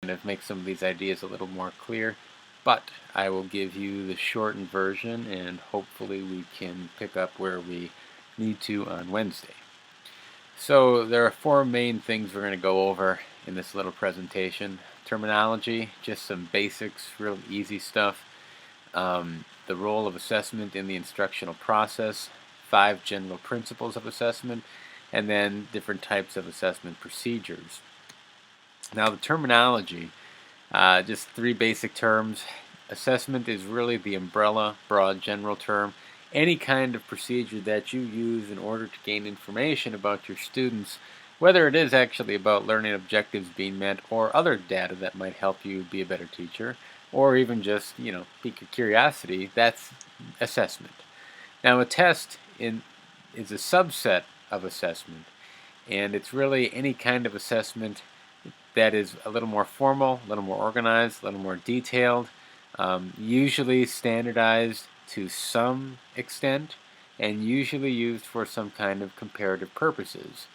kind of make some of these ideas a little more clear, but I will give you the shortened version, and hopefully we can pick up where we need to on Wednesday. So there are four main things we're going to go over in this little presentation. Terminology, just some basics, real easy stuff. The role of assessment in the instructional process, 5 general principles of assessment, and then different types of assessment procedures. Now the terminology, just 3 basic terms. Assessment is really the umbrella, broad, general term. Any kind of procedure that you use in order to gain information about your students, whether it is actually about learning objectives being met or other data that might help you be a better teacher, or even just, pique your curiosity, that's assessment. Now a test is a subset of assessment, and it's really any kind of assessment that is a little more formal, a little more organized, a little more detailed, usually standardized to some extent, and usually used for some kind of comparative purposes,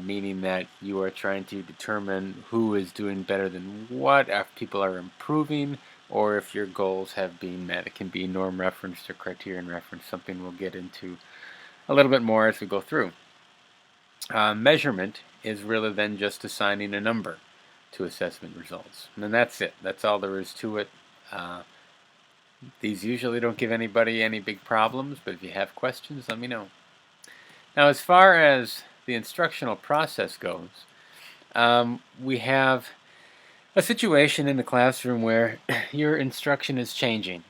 meaning that you are trying to determine who is doing better than what, if people are improving, or if your goals have been met. It can be norm referenced or criterion referenced, something we'll get into a little bit more as we go through. Measurement is really then just assigning a number to assessment results. And that's it. That's all there is to it. These usually don't give anybody any big problems, but if you have questions, let me know. Now, as far as the instructional process goes, we have a situation in the classroom where your instruction is changing.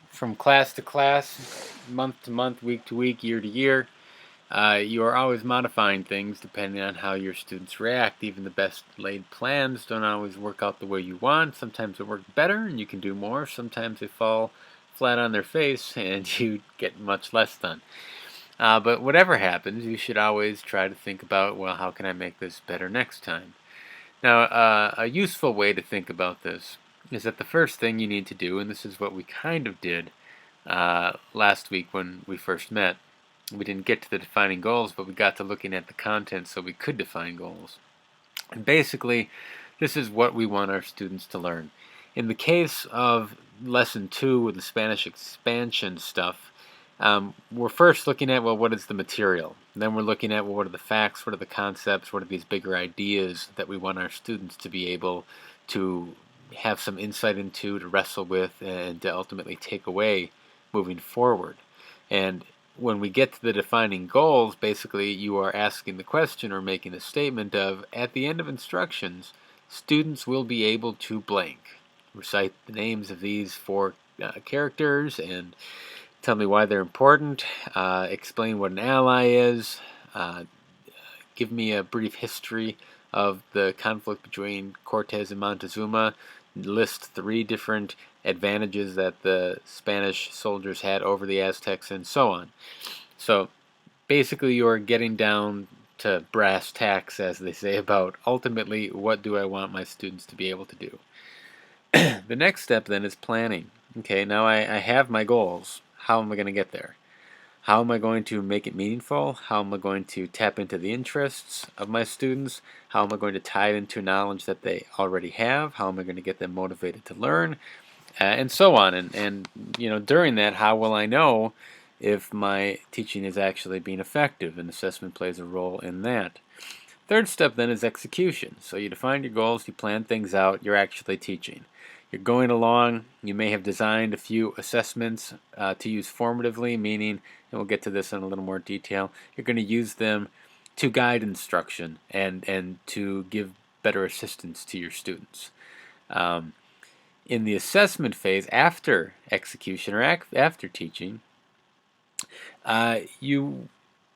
From class to class, month to month, week to week, year to year. You are always modifying things depending on how your students react. Even the best laid plans don't always work out the way you want. Sometimes they work better and you can do more. Sometimes they fall flat on their face and you get much less done. But whatever happens, you should always try to think about, well, how can I make this better next time? Now, a useful way to think about this is that the first thing you need to do, and this is what we kind of did last week when we first met, we didn't get to the defining goals, but we got to looking at the content so we could define goals. And basically, this is what we want our students to learn. In the case of Lesson 2 with the Spanish expansion stuff, we're first looking at, well, what is the material? And then we're looking at, well, what are the facts, what are the concepts, what are these bigger ideas that we want our students to be able to have some insight into, to wrestle with, and to ultimately take away moving forward. And when we get to the defining goals, basically you are asking the question or making a statement of, at the end of instructions, students will be able to blank. Recite the names of these 4 characters and tell me why they're important, explain what an ally is, give me a brief history of the conflict between Cortes and Montezuma, list 3 different advantages that the Spanish soldiers had over the Aztecs, and so on. So basically you're getting down to brass tacks, as they say, about ultimately what do I want my students to be able to do. The next step then is planning. Okay, now I have my goals. How am I going to get there? How am I going to make it meaningful? How am I going to tap into the interests of my students? How am I going to tie it into knowledge that they already have? How am I going to get them motivated to learn? And so on. And during that, how will I know if my teaching is actually being effective? And assessment plays a role in that. Third step then is execution. So you define your goals, you plan things out, you're actually teaching. You're going along, you may have designed a few assessments to use formatively, meaning, and we'll get to this in a little more detail, you're going to use them to guide instruction and to give better assistance to your students. In the assessment phase, after execution or after teaching, you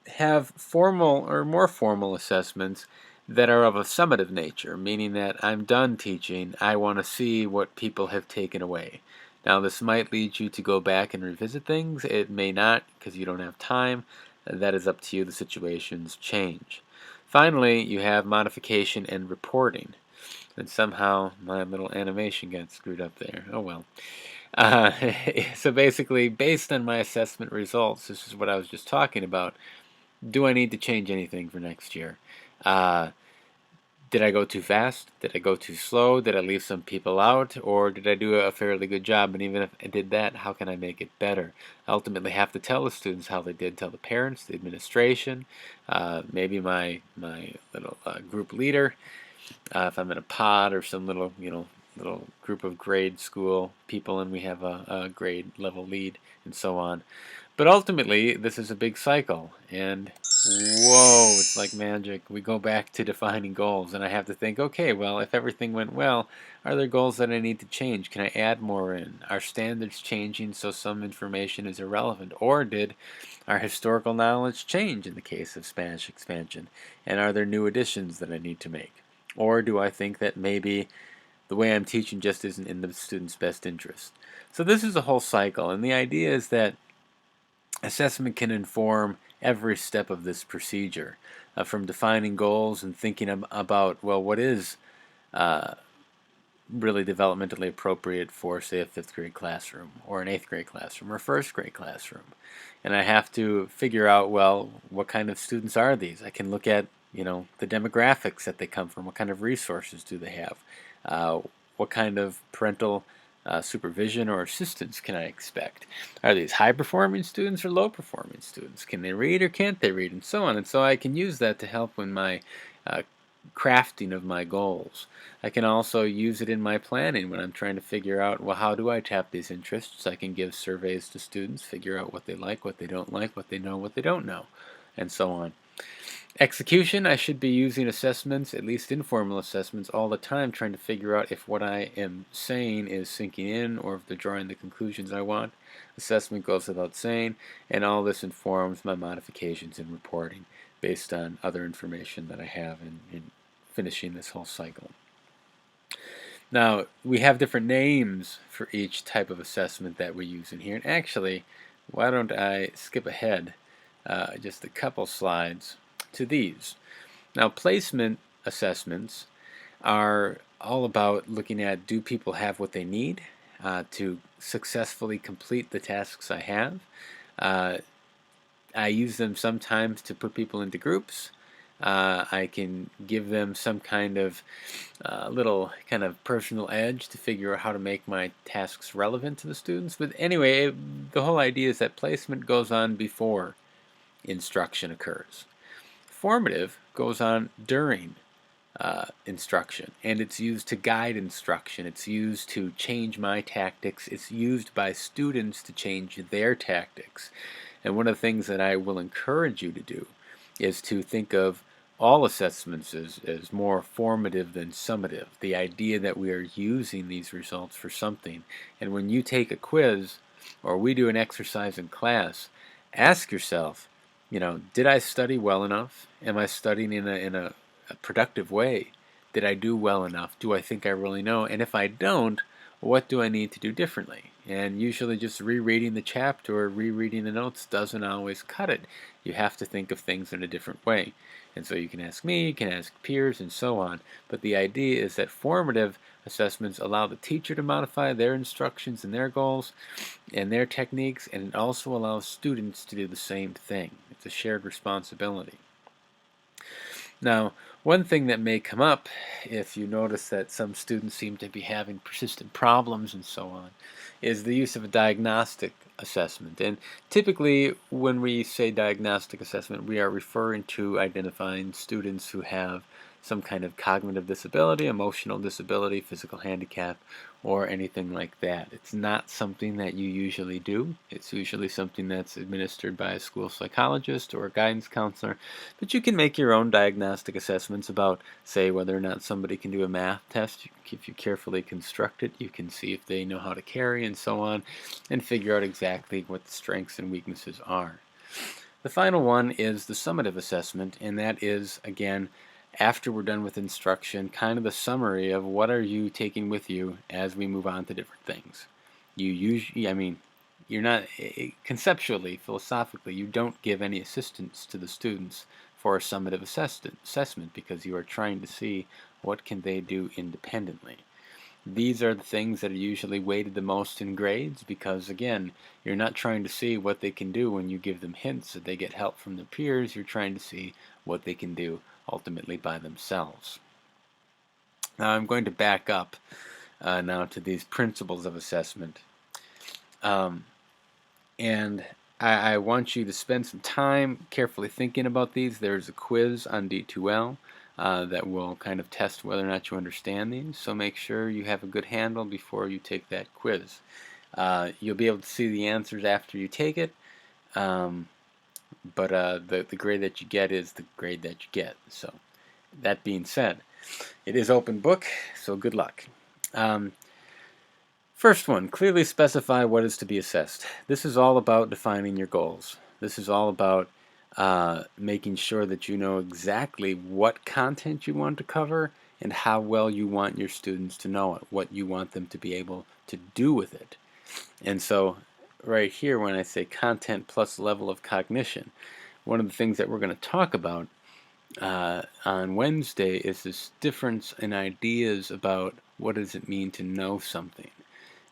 have formal or more formal assessments that are of a summative nature, meaning that I'm done teaching, I want to see what people have taken away. Now this might lead you to go back and revisit things, it may not because you don't have time, that is up to you, the situations change. Finally, you have modification and reporting. And somehow my little animation got screwed up there, oh well. So basically, based on my assessment results, this is what I was just talking about, do I need to change anything for next year? Did I go too fast? Did I go too slow? Did I leave some people out? Or did I do a fairly good job? And even if I did that, how can I make it better? I ultimately have to tell the students how they did, tell the parents, the administration, maybe my little group leader, if I'm in a pod or some little, little group of grade school people and we have a grade level lead and so on. But ultimately, this is a big cycle, and whoa, it's like magic. We go back to defining goals, and I have to think, okay, well, if everything went well, are there goals that I need to change? Can I add more in? Are standards changing so some information is irrelevant? Or did our historical knowledge change in the case of Spanish expansion? And are there new additions that I need to make? Or do I think that maybe the way I'm teaching just isn't in the student's best interest? So this is a whole cycle, and the idea is that assessment can inform every step of this procedure, from defining goals and thinking about, well, what is uh, really developmentally appropriate for, say, a 5th grade classroom or an 8th grade classroom or a 1st grade classroom. And I have to figure out, well, what kind of students are these? I can look at, the demographics that they come from. What kind of resources do they have? What kind of parental supervision or assistance can I expect? Are these high-performing students or low-performing students? Can they read or can't they read? And so on. And so I can use that to help in my crafting of my goals. I can also use it in my planning when I'm trying to figure out, well, how do I tap these interests? I can give surveys to students, figure out what they like, what they don't like, what they know, what they don't know, and so on. Execution, I should be using assessments, at least informal assessments, all the time, trying to figure out if what I am saying is sinking in or if they're drawing the conclusions I want. Assessment goes without saying, and all this informs my modifications in reporting based on other information that I have in finishing this whole cycle. Now, we have different names for each type of assessment that we use in here. And actually, why don't I skip ahead just a couple slides to these. Now, placement assessments are all about looking at, do people have what they need to successfully complete the tasks I have? I use them sometimes to put people into groups. I can give them some kind of little kind of personal edge to figure out how to make my tasks relevant to the students. But anyway, the whole idea is that placement goes on before instruction occurs. Formative goes on during instruction, and it's used to guide instruction. It's used to change my tactics. It's used by students to change their tactics. And one of the things that I will encourage you to do is to think of all assessments as more formative than summative. The idea that we are using these results for something. And when you take a quiz or we do an exercise in class, ask yourself, did I study well enough? Am I studying in a productive way? Did I do well enough? Do I think I really know? And if I don't, what do I need to do differently? And usually just rereading the chapter or rereading the notes doesn't always cut it. You have to think of things in a different way. And so you can ask me, you can ask peers, and so on. But the idea is that formative assessments allow the teacher to modify their instructions and their goals and their techniques, and it also allows students to do the same thing. It's a shared responsibility. Now, one thing that may come up if you notice that some students seem to be having persistent problems and so on is the use of a diagnostic assessment. And typically when we say diagnostic assessment, we are referring to identifying students who have some kind of cognitive disability, emotional disability, physical handicap, or anything like that. It's not something that you usually do. It's usually something that's administered by a school psychologist or a guidance counselor, but you can make your own diagnostic assessments about, say, whether or not somebody can do a math test. If you carefully construct it, you can see if they know how to carry and so on, and figure out exactly what the strengths and weaknesses are. The final one is the summative assessment, and that is, again, after we're done with instruction, kind of a summary of what are you taking with you as we move on to different things. You usually, you're not, conceptually, philosophically, you don't give any assistance to the students for a summative assessment because you are trying to see what can they do independently. These are the things that are usually weighted the most in grades because, again, you're not trying to see what they can do when you give them hints that they get help from their peers. You're trying to see what they can do ultimately by themselves. Now I'm going to back up now to these principles of assessment. And I want you to spend some time carefully thinking about these. There's a quiz on D2L that will kind of test whether or not you understand these. So make sure you have a good handle before you take that quiz. You'll be able to see the answers after you take it, but the grade that you get is the grade that you get. So that being said, it is open book, so good luck. First one, clearly specify what is to be assessed. This is all about defining your goals. This is all about making sure that you know exactly what content you want to cover and how well you want your students to know it, what you want them to be able to do with it. And so right here, when I say content plus level of cognition, one of the things that we're going to talk about on Wednesday is this difference in ideas about what does it mean to know something.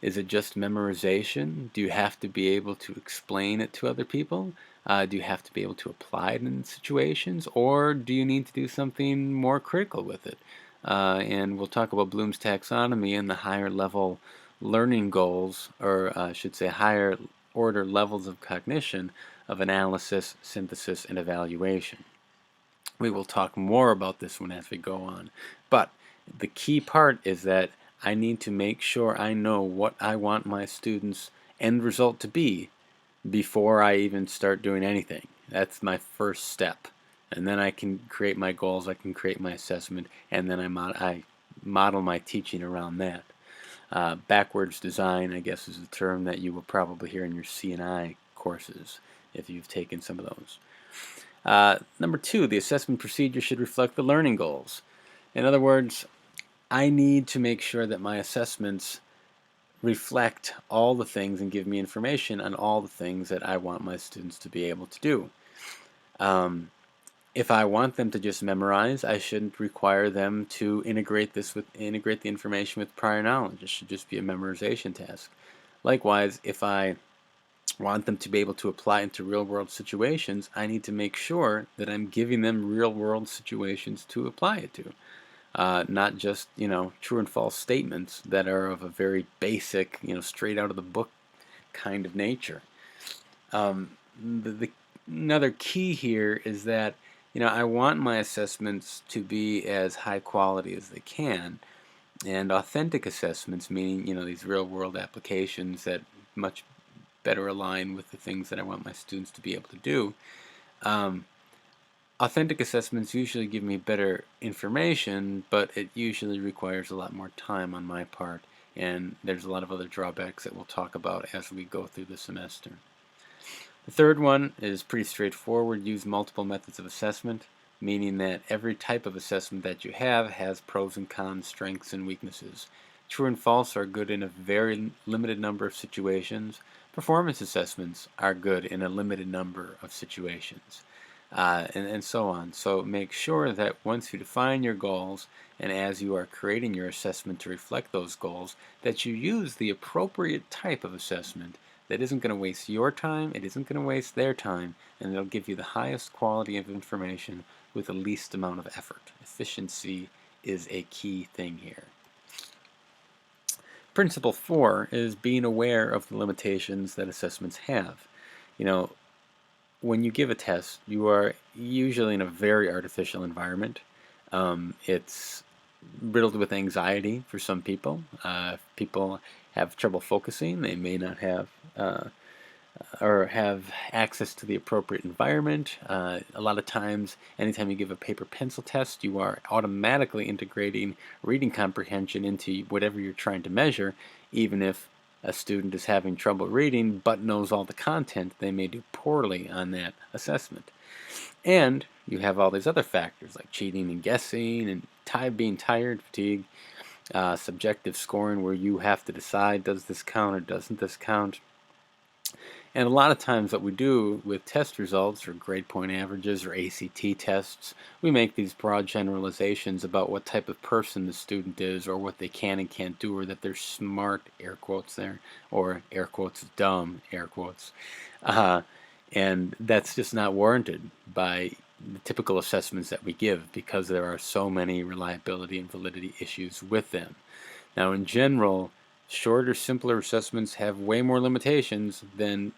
Is it just memorization? Do you have to be able to explain it to other people? Do you have to be able to apply it in situations? Or do you need to do something more critical with it? And we'll talk about Bloom's taxonomy and the higher level learning goals, or I should say higher order levels of cognition of analysis, synthesis, and evaluation. We will talk more about this one as we go on. But the key part is that I need to make sure I know what I want my students' end result to be before I even start doing anything. That's my first step. And then I can create my goals, I can create my assessment, and then I model my teaching around that. Backwards design, I guess, is a term that you will probably hear in your C&I courses if you've taken some of those. Number 2, the assessment procedure should reflect the learning goals. In other words, I need to make sure that my assessments reflect all the things and give me information on all the things that I want my students to be able to do. If I want them to just memorize, I shouldn't require them to integrate the information with prior knowledge. It should just be a memorization task. Likewise, if I want them to be able to apply into real-world situations, I need to make sure that I'm giving them real-world situations to apply it to. Not just, true and false statements that are of a very basic, straight out of the book kind of nature. Another key here is that, I want my assessments to be as high quality as they can, and authentic assessments, meaning, these real-world applications that much better align with the things that I want my students to be able to do. Authentic assessments usually give me better information, but it usually requires a lot more time on my part, and there's a lot of other drawbacks that we'll talk about as we go through the semester. The third one is pretty straightforward. Use multiple methods of assessment, meaning that every type of assessment that you have has pros and cons, strengths and weaknesses. True and false are good in a very limited number of situations. Performance assessments are good in a limited number of situations. And so on. So make sure that once you define your goals and as you are creating your assessment to reflect those goals, that you use the appropriate type of assessment that isn't going to waste your time, it isn't going to waste their time, and it'll give you the highest quality of information with the least amount of effort. Efficiency is a key thing here. Principle 4 is being aware of the limitations that assessments have. When you give a test, you are usually in a very artificial environment. It's riddled with anxiety for some people. If people have trouble focusing, they may not have or have access to the appropriate environment. A lot of times, anytime you give a paper pencil test, you are automatically integrating reading comprehension into whatever you're trying to measure, even if a student is having trouble reading but knows all the content, they may do poorly on that assessment. And you have all these other factors like cheating and guessing and being tired, fatigue, subjective scoring where you have to decide, does this count or doesn't this count? And a lot of times what we do with test results or grade point averages or ACT tests, we make these broad generalizations about what type of person the student is or what they can and can't do or that they're smart, air quotes there, or air quotes dumb, air quotes. And that's just not warranted by the typical assessments that we give, because there are so many reliability and validity issues with them. Now, in general, shorter, simpler assessments have way more limitations than,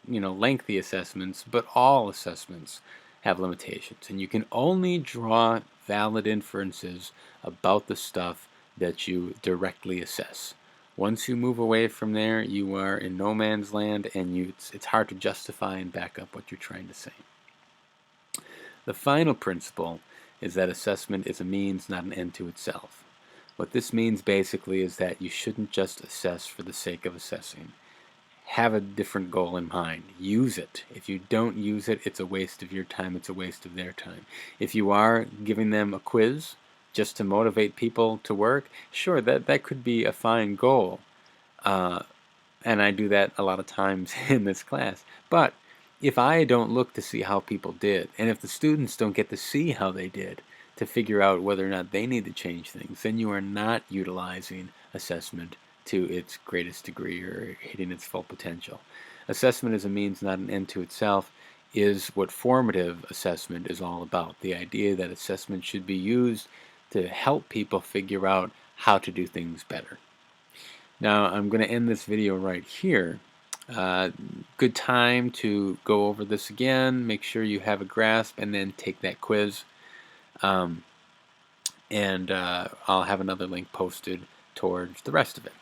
lengthy assessments, but all assessments have limitations, and you can only draw valid inferences about the stuff that you directly assess. Once you move away from there, you are in no man's land, and it's hard to justify and back up what you're trying to say. The final principle is that assessment is a means, not an end to itself. What this means basically is that you shouldn't just assess for the sake of assessing. Have a different goal in mind. Use it. If you don't use it, it's a waste of your time, it's a waste of their time. If you are giving them a quiz just to motivate people to work, sure, that could be a fine goal. And I do that a lot of times in this class. But if I don't look to see how people did, and if the students don't get to see how they did to figure out whether or not they need to change things, then you are not utilizing assessment to its greatest degree or hitting its full potential. Assessment as a means, not an end to itself, is what formative assessment is all about. The idea that assessment should be used to help people figure out how to do things better. Now, I'm going to end this video right here. Good time to go over this again, make sure you have a grasp, and then take that quiz. And I'll have another link posted towards the rest of it.